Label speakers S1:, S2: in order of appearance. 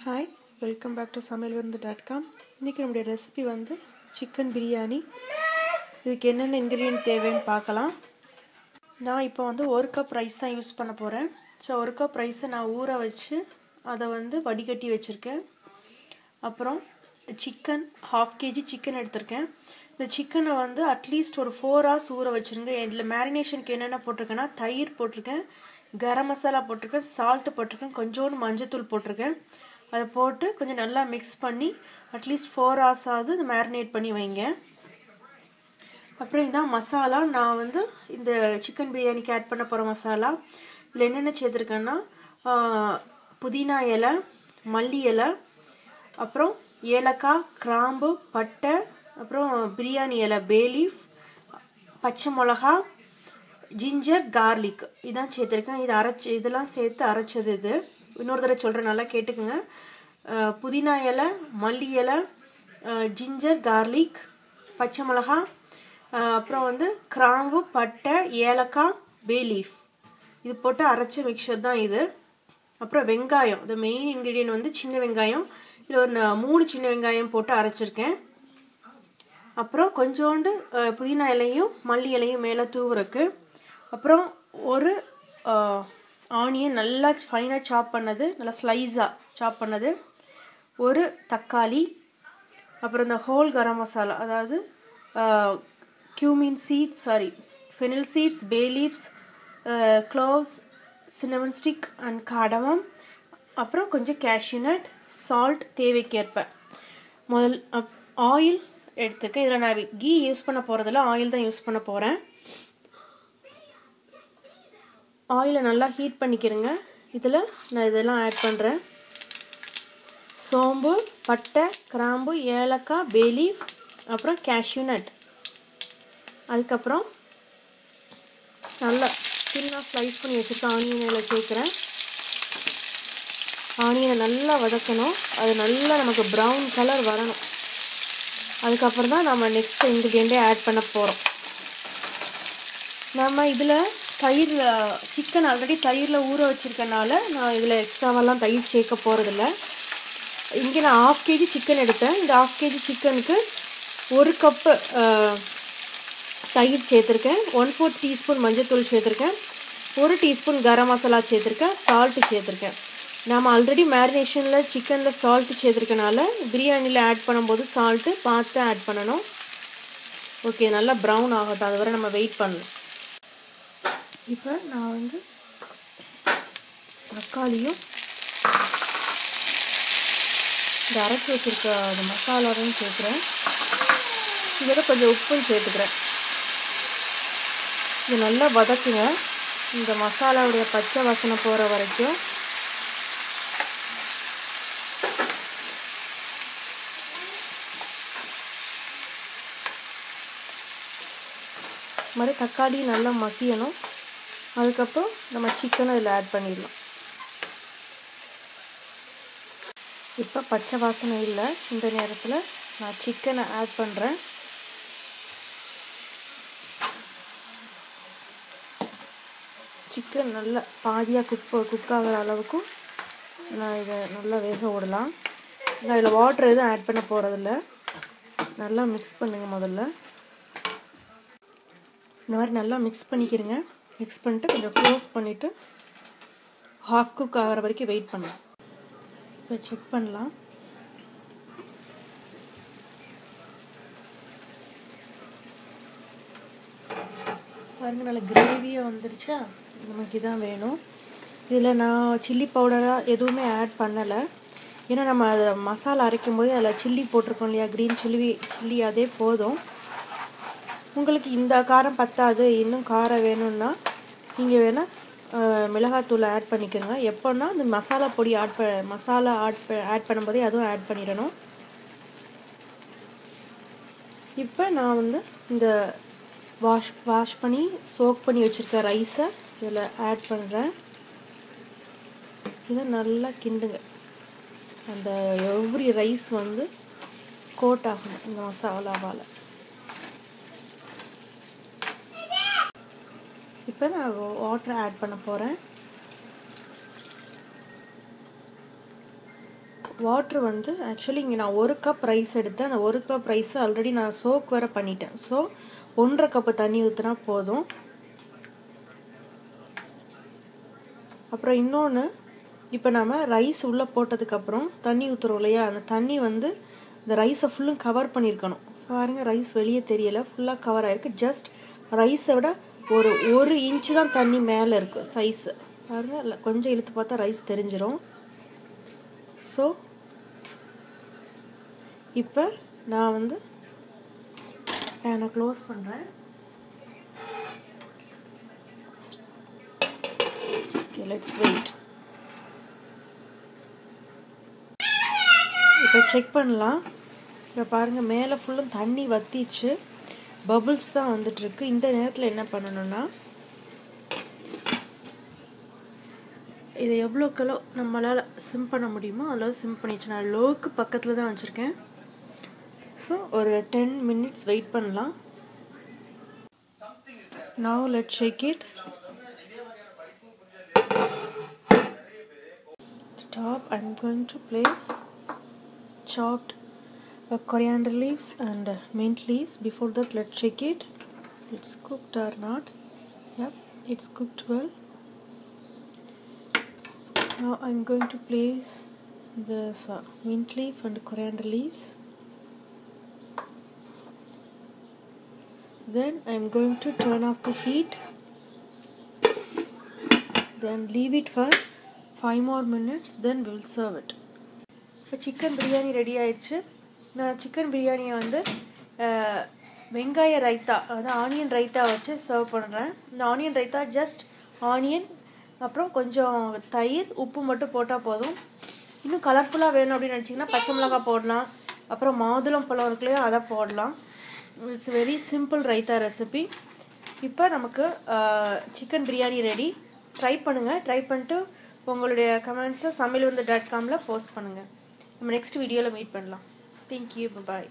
S1: Hi, welcome back to சமையல்விருந்து.com. இன்றைக்கி நம்முடைய ரெசிபி வந்து சிக்கன் பிரியாணி. இதுக்கு என்னென்ன இன்க்ரீடியன்ட் தேவைன்னு பார்க்கலாம். நான் இப்போ வந்து 1 கப் ரைஸ் தான் யூஸ் பண்ண போகிறேன். ஸோ 1 கப் ரைஸை நான் ஊற வச்சு அதை வந்து வடிகட்டி வச்சுருக்கேன். அப்புறம் சிக்கன் 1/2 kg சிக்கன் எடுத்திருக்கேன். இந்த சிக்கனை வந்து அட்லீஸ்ட் ஒரு 4 hours ஊற வச்சுருங்க. இதில் மேரினேஷனுக்கு என்னென்ன போட்டிருக்கேன்னா, தயிர் போட்டிருக்கேன், கரம் மசாலா போட்டிருக்கேன், சால்ட்டு போட்டிருக்கேன், கொஞ்சோண்டு மஞ்சத்தூள் போட்டிருக்கேன். அதை போட்டு கொஞ்சம் நல்லா மிக்ஸ் பண்ணி அட்லீஸ்ட் 4 hours ஆகுது இது மேரினேட் பண்ணி வைங்க. அப்புறம் இதான் மசாலா. நான் வந்து இந்த சிக்கன் பிரியாணிக்கு ஆட் பண்ண போகிற மசாலா. இதில் என்னென்ன சேர்த்துருக்கேன்னா, புதினா இலை, மல்லி இலை, அப்புறம் ஏலக்காய், கிராம்பு, பட்டை, அப்புறம் பிரியாணி இலை, பேலீஃப், பச்சை மிளகா, ஜிஞ்சர், கார்லிக் இதான் சேர்த்துருக்கேன். இதெல்லாம் சேர்த்து அரைச்சது. இது இன்னொரு தடவை சொல்கிறேன், நல்லா கேட்டுக்குங்க. புதினா இலை, மல்லி இலை, ஜிஞ்சர், கார்லிக், பச்சை மிளகா, அப்புறம் வந்து கிராம்பு, பட்டை, ஏலக்காய், பேலீஃப் இது போட்டு அரைச்ச மிக்சர் தான் இது. அப்புறம் வெங்காயம், இந்த மெயின் இன்க்ரீடியன்ட் வந்து சின்ன வெங்காயம். இதில் ஒரு 3 சின்ன வெங்காயம் போட்டு அரைச்சிருக்கேன். அப்புறம் கொஞ்சோண்டு புதினா இலையும் மல்லி இலையும் மேலே தூவுறக்கு. அப்புறம் ஒரு ஆனியன் நல்லா ஃபைனாக சாப் பண்ணது, நல்லா ஸ்லைஸாக சாப் பண்ணது, ஒரு தக்காளி, அப்புறம் இந்த ஹோல் கரம் மசாலா, அதாவது fennel seeds, bay leaves, cloves, cinnamon stick and cardamom, அப்புறம் கொஞ்சம் கேஷ்யூ நட், சால்ட் தேவைக்கேற்ப. ஆயில் எடுத்துக்க. இதில் நான் கீ யூஸ் பண்ண போகிறதில்ல, ஆயில் தான் யூஸ் பண்ண போகிறேன். ஆயிலை நல்லா ஹீட் பண்ணிக்கிறேங்க. இதில் நான் இதெல்லாம் ஆட் பண்ணுறேன். சோம்பு, பட்டை, கிராம்பு, ஏலக்காய், பேலீஃப், அப்புறம் கேஷ்யூ நட். அதுக்கப்புறம் நல்லா சின்ன ஸ்லைஸ் பண்ணி வச்சுருக்க ஆனியனை சேர்க்குறேன். ஆனியனை நல்லா வதக்கணும். அது நல்லா நமக்கு ப்ரௌன் கலர் வரணும். அதுக்கப்புறம் தான் நம்ம நெக்ஸ்ட் இன்க்ரீடியண்ட்டே ஆட் பண்ண போகிறோம். நம்ம இதில் சிக்கன் ஆல்ரெடி தயிரில் ஊற வச்சுருக்கனால நான் இதில் எக்ஸ்ட்ராவெல்லாம் தயிர் சேர்க்க போகிறதில்ல. இங்கே நான் 1/2 kg சிக்கன் எடுத்தேன். இந்த 1/2 kg சிக்கனுக்கு 1 கப்பு தயிர் சேர்த்துருக்கேன், 1/4 டீஸ்பூன் மஞ்சத்தூள் சேர்த்துருக்கேன், 1 டீஸ்பூன் கரம் மசாலா சேர்த்துருக்கேன், சால்ட்டு சேர்த்துருக்கேன். நம்ம ஆல்ரெடி மேரினேஷனில் சிக்கனில் சால்ட்டு சேர்த்துருக்கனால பிரியாணியில் ஆட் பண்ணும்போது சால்ட்டு பார்த்து ஆட் பண்ணணும். ஓகே, நல்லா ப்ரௌன் ஆகட்டும், அது வரை நம்ம வெயிட் பண்ணணும். இப்போ நான் வந்து தக்காளியும் இந்த அரைச்சி வச்சுருக்க அந்த மசாலாவையும் சேர்க்குறேன். இதோட கொஞ்சம் உப்பும் சேர்த்துக்கிறேன். இது நல்லா வதக்குங்க, இந்த மசாலாவுடைய பச்சை வாசனை போகிற வரைக்கும். மாதிரி தக்காளி நல்லா மசியணும். அதுக்கப்புறம் நம்ம சிக்கனை இதில் ஆட் பண்ணிடலாம். இப்போ பச்சை வாசனை இல்லை. இந்த நேரத்தில் நான் சிக்கனை ஆட் பண்ணுறேன். சிக்கன் நல்லா பாதியாக குக் ஆகிற அளவுக்கும் நான் இதை நல்லா வேக விடலாம். நான் இதில் வாட்டர் எதுவும் ஆட் பண்ண போகிறதில்ல. நல்லா மிக்ஸ் பண்ணுங்க. முதல்ல இந்த மாதிரி நல்லா மிக்ஸ் பண்ணிக்கிறேங்க. மிக்ஸ் பண்ணிட்டு கொஞ்சம் க்ளோஸ் பண்ணிவிட்டு ஹாஃப் குக் ஆகிற வரைக்கும் வெயிட் பண்ணலாம். இப்போ செக் பண்ணலாம். பாருங்கள், நல்லா கிரேவியாக வந்துருச்சா? நமக்கு இதான் வேணும். இதில் நான் சில்லி பவுடராக எதுவுமே ஆட் பண்ணலை. ஏன்னா நம்ம அதை மசாலா அரைக்கும் போது அதில் சில்லி போட்டிருக்கோம் இல்லையா, க்ரீன் சில்லி அதே போதும். உங்களுக்கு இந்த காரம் பத்தாது, இன்னும் காரம் வேணும்னா நீங்கள் வேணால் மிளகாத்தூளை ஆட் பண்ணிக்கோங்க. எப்போன்னா இந்த மசாலா பொடி ஆட் பண்ணும்போதே அதுவும் ஆட் பண்ணிடணும். இப்போ நான் வந்து இந்த வாஷ் பண்ணி சோக் பண்ணி வச்சுருக்க ரைஸை இதில் ஆட் பண்ணுறேன். இதை நல்லா கிண்டுங்க. அந்த எவ்ரி ரைஸ் வந்து கோட் ஆகணும் இந்த மசாலாவால். இப்போ நான் வாட்டர் ஆட் பண்ண போகிறேன். வாட்ரு வந்து ஆக்சுவலி இங்கே நான் 1 கப் ரைஸ் எடுத்தேன். அந்த 1 கப் ரைஸை ஆல்ரெடி நான் சோக் வேறு பண்ணிட்டேன். ஸோ 1.5 கப்பு தண்ணி ஊற்றினா போதும். அப்புறம் இன்னொன்று, இப்போ நம்ம ரைஸ் உள்ளே போட்டதுக்கப்புறம் தண்ணி ஊற்றுறோம் இல்லையா, அந்த தண்ணி வந்து இந்த ரைஸை ஃபுல்லும் கவர் பண்ணியிருக்கணும். பாருங்கள், ரைஸ் வெளியே தெரியலை, ஃபுல்லாக கவர் ஆகிருக்கு. ஜஸ்ட் ரைஸை விட ஒரு இன்ச்சு தான் தண்ணி மேலே இருக்குது சைஸு. பாருங்கள், இல்லை கொஞ்சம் இழுத்து பார்த்தா ரைஸ் தெரிஞ்சிடும். ஸோ இப்போ நான் வந்து பேனை க்ளோஸ் பண்ணுறேன். Okay, let's wait. இப்போ செக் பண்ணலாம். இப்போ பாருங்கள், மேலே ஃபுல்லும் தண்ணி வற்றிச்சு, பபுள்ஸ் தான் வந்துட்டுருக்கு. இந்த நேரத்தில் என்ன பண்ணணும்னா, இதை எவ்வளோக்கெவ்வளோ நம்மளால் சிம் பண்ண முடியுமோ அதில் சிம் பண்ணிச்சு. நான் லோவுக்கு பக்கத்தில் தான் வச்சுருக்கேன். ஸோ ஒரு 10 minutes வெயிட் பண்ணலாம். Now let's shake it. The top I'm going to place chopped coriander leaves and mint leaves. Before that, let's shake it. It's cooked or not. Yep, it's cooked well. Now I'm going to place this mint leaf and coriander leaves. Then I'm going to turn off the heat. Then leave it for 5 more minutes. Then we'll serve it. இப்போ chicken biryani ready ஆயிடுச்சு. நான் chicken பிரியாணியை வந்து வெங்காய ரைத்தா, அதாவது onion raita வச்சு serve பண்ணுறேன். இந்த ஆனியன் ரைத்தா ஜஸ்ட் ஆனியன், அப்புறம் கொஞ்சம் தயிர், உப்பு மட்டும் போட்டால் போதும். இன்னும் கலர்ஃபுல்லாக வேணும் அப்படின்னு நினச்சிங்கன்னா பச்சை மிளகாய் போடலாம், அப்புறம் மாதுளம் பழம் இருக்குல்லையோ அதை போடலாம். It's very simple raita recipe. இப்போ நமக்கு சிக்கன் பிரியாணி ரெடி. ட்ரை பண்ணுங்கள். ட்ரை பண்ணிட்டு உங்களுடைய கமெண்ட்ஸை சமையல்விருந்து.com போஸ்ட் பண்ணுங்கள். நம்ம நெக்ஸ்ட் வீடியோவில் மீட் பண்ணலாம். தேங்க்யூ, பாய்.